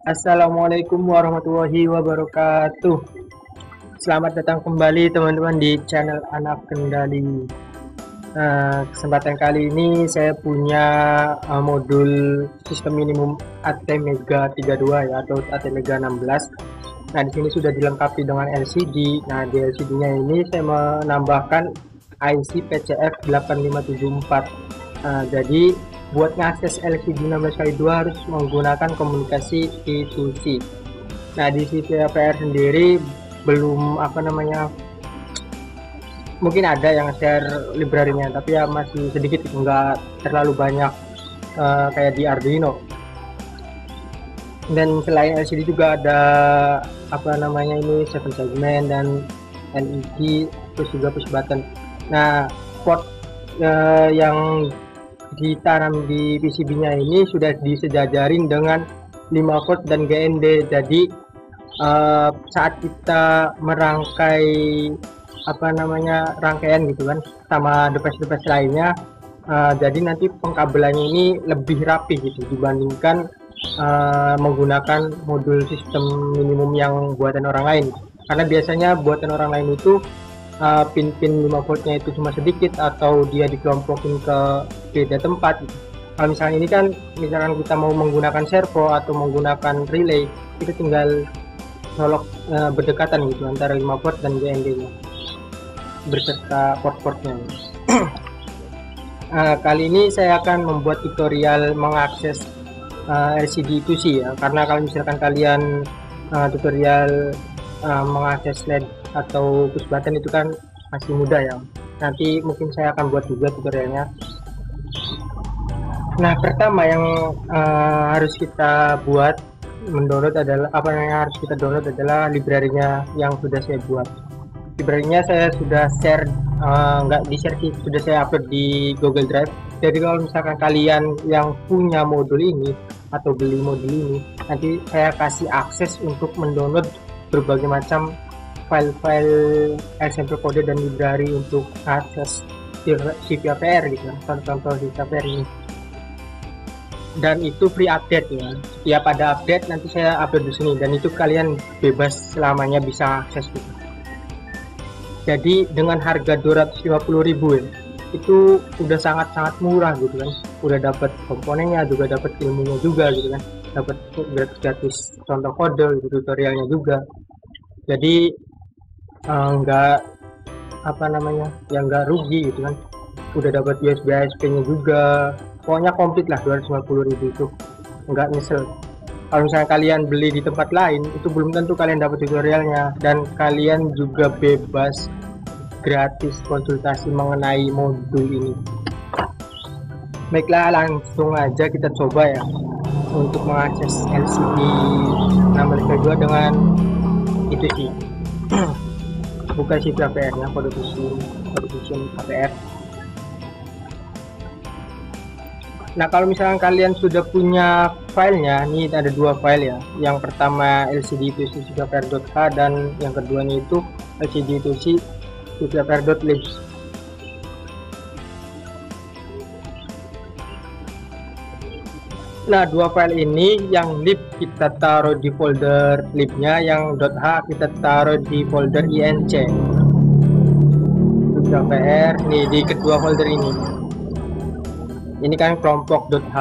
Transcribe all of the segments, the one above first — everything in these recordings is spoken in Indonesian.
Assalamualaikum warahmatullahi wabarakatuh. Selamat datang kembali teman-teman di channel Anak Kendali. Kesempatan kali ini saya punya modul sistem minimum ATmega 32 ya, atau ATmega 16. Nah, di sini sudah dilengkapi dengan LCD. Nah, di LCD-nya ini saya menambahkan IC PCF 8574. Jadi buat ngakses LCD 16x2 harus menggunakan komunikasi I2C. Nah, di CVPR sendiri belum mungkin ada yang share library-nya, tapi ya masih sedikit, nggak terlalu banyak kayak di Arduino. Dan selain LCD juga ada ini 7 segment dan LED, terus juga push button. Nah, port yang ditanam di PCB-nya ini sudah disejajarin dengan 5 volt dan GND. Jadi saat kita merangkai rangkaian gitu kan sama device-device lainnya, jadi nanti pengkabelannya ini lebih rapi gitu dibandingkan menggunakan modul sistem minimum yang buatan orang lain. Karena biasanya buatan orang lain itu pin-pin 5 voltnya itu cuma sedikit atau dia dikelompokin ke beda tempat gitu. Kalau misalnya ini kan, misalkan kita mau menggunakan servo atau menggunakan relay, itu tinggal colok berdekatan gitu antara 5 volt dan GND nya berserta port-portnya. Kali ini saya akan membuat tutorial mengakses LCD itu sih ya, karena kalau misalkan kalian tutorial mengakses LED atau push button itu kan masih mudah ya. Nanti mungkin saya akan buat juga tutorialnya. Nah, pertama yang harus kita buat mendownload adalah harus kita download adalah library-nya yang sudah saya buat. Library-nya saya sudah share, nggak di share sih, sudah saya upload di Google Drive. Jadi kalau misalkan kalian yang punya modul ini atau beli modul ini, nanti saya kasih akses untuk mendownload berbagai macam file-file example code dan library untuk akses CVPR gitu, contoh CVPR ini. Dan itu free update ya. Setiap ada update nanti saya upload di sini, dan itu kalian bebas selamanya bisa akses gitu. Jadi dengan harga 250.000 ya, itu udah sangat-sangat murah gitu kan. Udah dapat komponennya, juga dapat ilmunya juga gitu kan. Dapat gratis contoh kode, tutorialnya juga. Jadi nggak rugi gitu kan. Udah dapat USB ASP-nya juga. Pokoknya komplit lah, 250.000 itu nggak nyesel. Kalau misalnya kalian beli di tempat lain, itu belum tentu kalian dapat tutorialnya, dan kalian juga bebas gratis konsultasi mengenai modul ini. Baiklah, langsung aja kita coba ya untuk mengakses LCD 16x2 dengan itu sih. Buka CVPR nya, kode vision APR. Nah, kalau misalkan kalian sudah punya filenya, ini ada 2 file ya. Yang pertama LCD itu CVPR.h, dan yang keduanya itu LCD itu CVPR.lib. Nah, 2 file ini, yang lib kita taruh di folder libnya, yang .h kita taruh di folder inc. CVPR nih di kedua folder ini. Ini kan kelompok .h,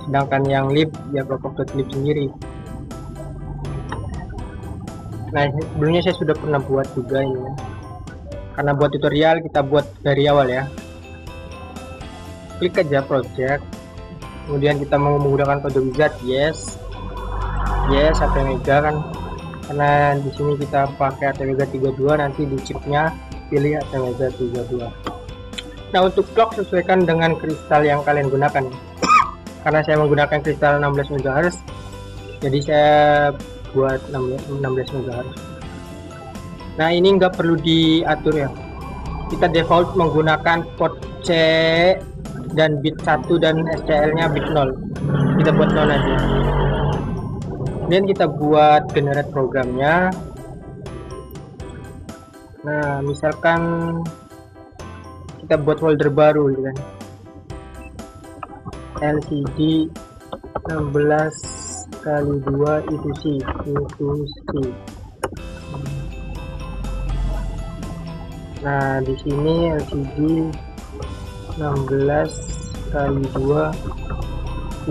sedangkan yang lib ya kelompok .lib sendiri. Nah, sebelumnya saya sudah pernah buat juga ini ya. Karena buat tutorial kita buat dari awal ya. Klik aja project, kemudian kita mau menggunakan kode wizard, yes ATmega kan, karena di sini kita pakai ATmega 32, nanti di chipnya pilih ATmega 32. Nah, untuk clock sesuaikan dengan kristal yang kalian gunakan. Karena saya menggunakan kristal 16 MHz, jadi saya buat 16 MHz. Nah, ini nggak perlu diatur ya. Kita default menggunakan port C dan bit 1 dan SCL-nya bit 0. Kita buat 0 aja. Kemudian kita buat generate programnya. Nah, misalkan kita buat folder baru gitu kan, LCD 16 kali 2 itu C. Nah, di sini LCD 16 kali 2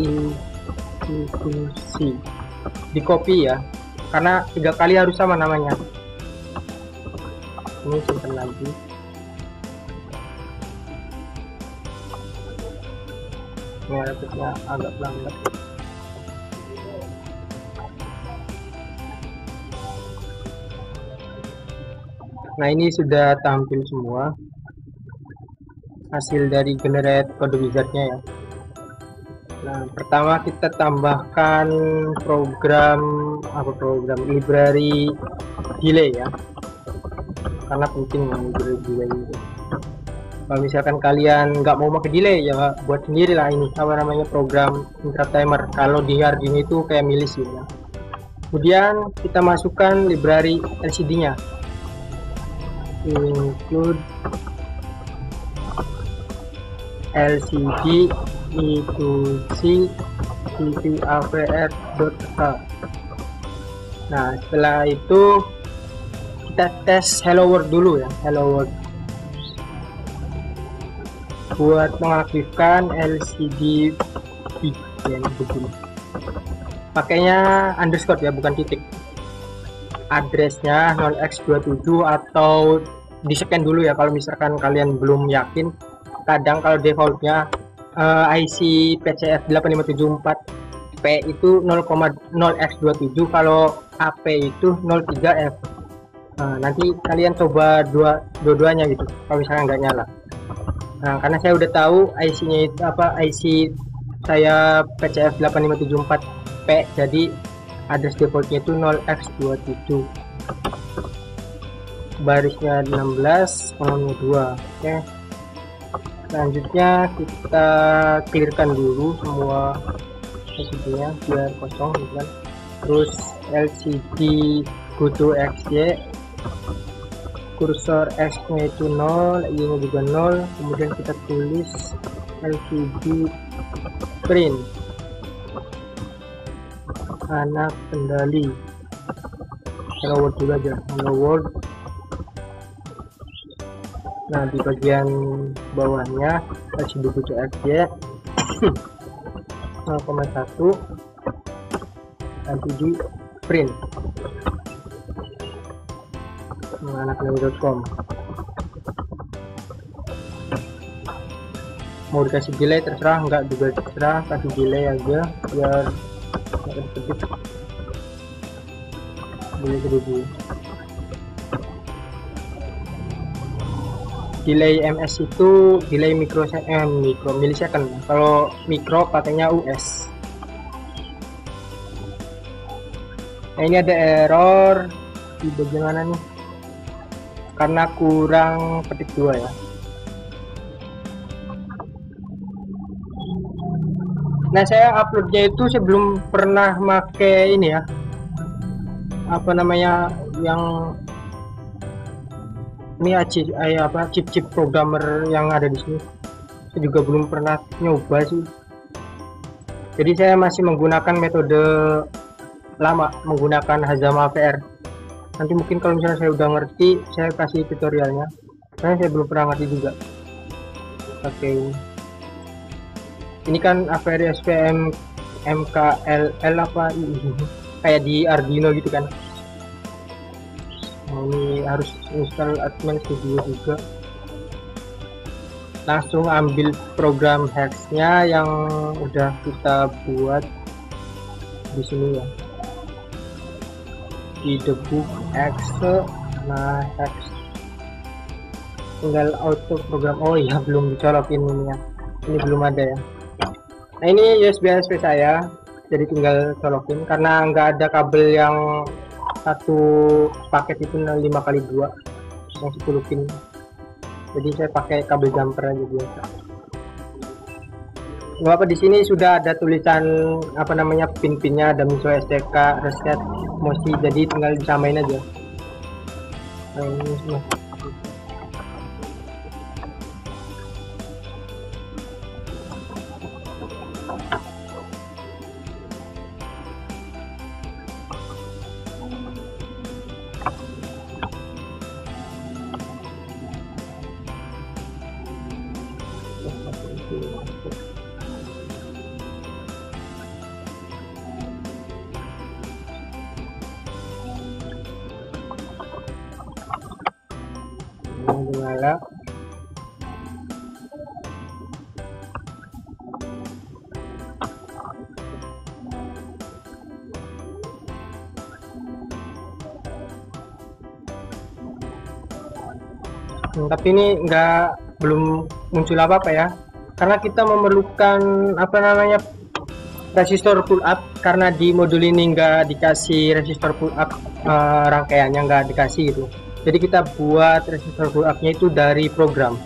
itu C. Di copy ya, karena 3 kali harus sama namanya. Ini simpan lagi. Ini rapidnya agak lambat. Nah, ini sudah tampil semua hasil dari generate code wizardnya ya. Nah, pertama kita tambahkan program library delay ya, karena penting library delay itu. Kalau misalkan kalian nggak mau pakai delay ya buat sendiri lah ini program interrupt timer. Kalau di Arduino itu kayak milis gitu ya. Kemudian kita masukkan library LCD-nya, include LCD itu C tvapr.h. Nah, setelah itu kita tes hello world dulu ya, hello world, buat mengaktifkan LCD ya, begini. Pakainya underscore ya, bukan titik. Addressnya 0x27 atau di scan dulu ya kalau misalkan kalian belum yakin. Kadang kalau defaultnya IC PCF 8574P itu 0,0x27, kalau AP itu 03F. Nanti kalian coba dua-duanya gitu kalau misalnya nggak nyala. Nah, karena saya udah tahu IC-nya itu IC saya PCF 8574P, jadi address defaultnya itu 0x27, barisnya 16, kolomnya 2. Oke. Selanjutnya kita clearkan dulu semua LCD-nya biar kosong gitu kan. Terus LCD go to XY, kursor X-nya itu 0, Y-nya juga 0. Kemudian kita tulis LCD print anak kendali, hello world dulu aja, hello world. Nah, di bagian bawahnya LCD go to XY 0,1 LCD print anakkendali.com. Mau dikasih delay terserah, enggak juga terserah, kasih delay aja biar nggak sedikit delay dulu. Delay MS itu delay mikro millisecond. Kalau mikro pakainya US. Nah, ini ada error di bagian mana nih? Karena kurang petik 2 ya. Nah, saya uploadnya itu sebelum pernah make ini ya, yang ini chip programmer yang ada di sini. Saya juga belum pernah nyoba sih. Jadi saya masih menggunakan metode lama, menggunakan Hazama APR. Nanti mungkin kalau misalnya saya udah ngerti, saya kasih tutorialnya. Karena saya belum pernah ngerti juga. Oke. Ini kan APR SPM MKLL kayak di Arduino gitu kan. Ini harus install admin studio juga. Langsung ambil program hex-nya yang udah kita buat di sini ya, di debug hex. Nah, hex tinggal auto program. Oh iya, belum dicolokin ini ya, ini belum ada ya. Nah, ini USB saya, jadi tinggal colokin karena nggak ada kabel yang satu paket itu 5x2 yang 10 pin, jadi saya pakai kabel jumper aja biasa. Di sini sudah ada tulisan pin-pinnya, ada miso STK, reset, mosi, jadi tinggal disamain aja. Nah, ini semua. Menyala. Tapi ini belum muncul apa-apa ya, karena kita memerlukan apa namanya resistor pull up, karena di modul ini nggak dikasih resistor pull up, rangkaiannya nggak dikasih gitu. Jadi kita buat resistor pull up-nya itu dari program.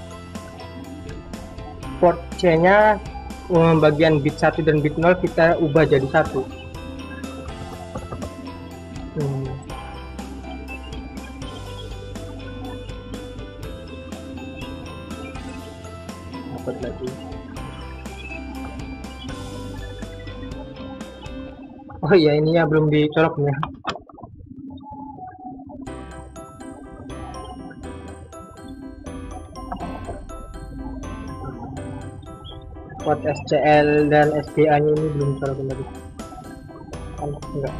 Port C-nya bagian bit 1 dan bit 0 kita ubah jadi 1. Dapat lagi. Oh iya, ini ya belum dicoloknya. Port SCL dan SDA nya ini belum terlalu lagi. Enggak.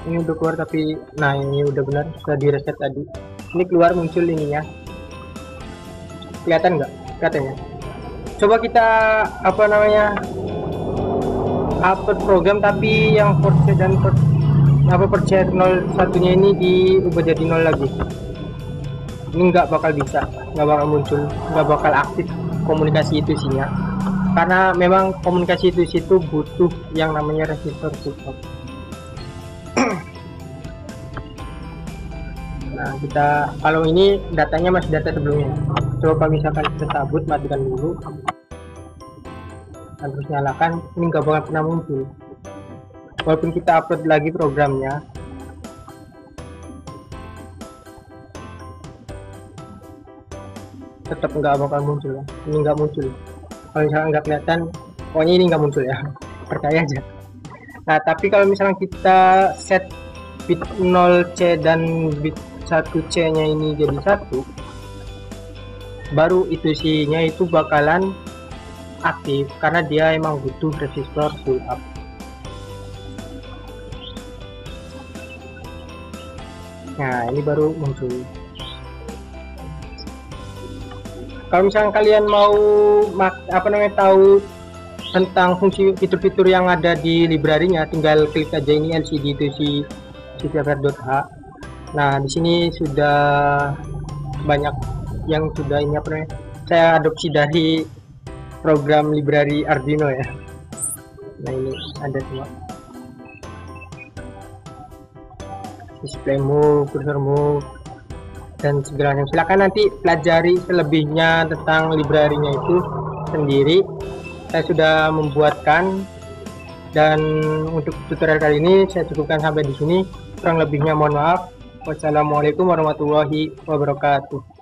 Ini udah keluar, tapi nah ini udah benar, sudah di reset tadi. Ini keluar muncul ininya. Kelihatan nggak? Katanya. Coba kita apa namanya upload program, tapi yang port C dan port C 01 nya ini diubah jadi 0 lagi. Ini nggak bakal bisa, nggak bakal muncul, nggak bakal aktif komunikasi itu isinya, karena memang komunikasi itu situ butuh yang namanya resistor support. Nah, kita kalau ini datanya masih data sebelumnya. Coba misalkan kita cabut, matikan dulu, dan terus nyalakan, ini nggak bakal pernah muncul. Walaupun kita upload lagi programnya, tetap nggak bakal muncul ya. Ini nggak muncul. Kalau misalnya nggak kelihatan, pokoknya ini nggak muncul ya. Percaya aja. Nah, tapi kalau misalnya kita set bit 0C dan bit 1C nya ini jadi 1, baru itu isinya itu bakalan aktif, karena dia emang butuh resistor pull up. Nah, ini baru muncul. Kalau misalnya kalian mau tahu tentang fungsi fitur-fitur yang ada di library-nya, tinggal klik aja ini LCD itu si cvr.h. Nah, di sini sudah banyak yang sudah ini saya adopsi dari program library Arduino ya. Nah, ini ada semua. Display move, cursor move, dan segalanya. Silakan nanti pelajari selebihnya tentang library-nya itu sendiri. Saya sudah membuatkan, dan untuk tutorial kali ini saya cukupkan sampai di sini. Kurang lebihnya mohon maaf. Wassalamualaikum warahmatullahi wabarakatuh.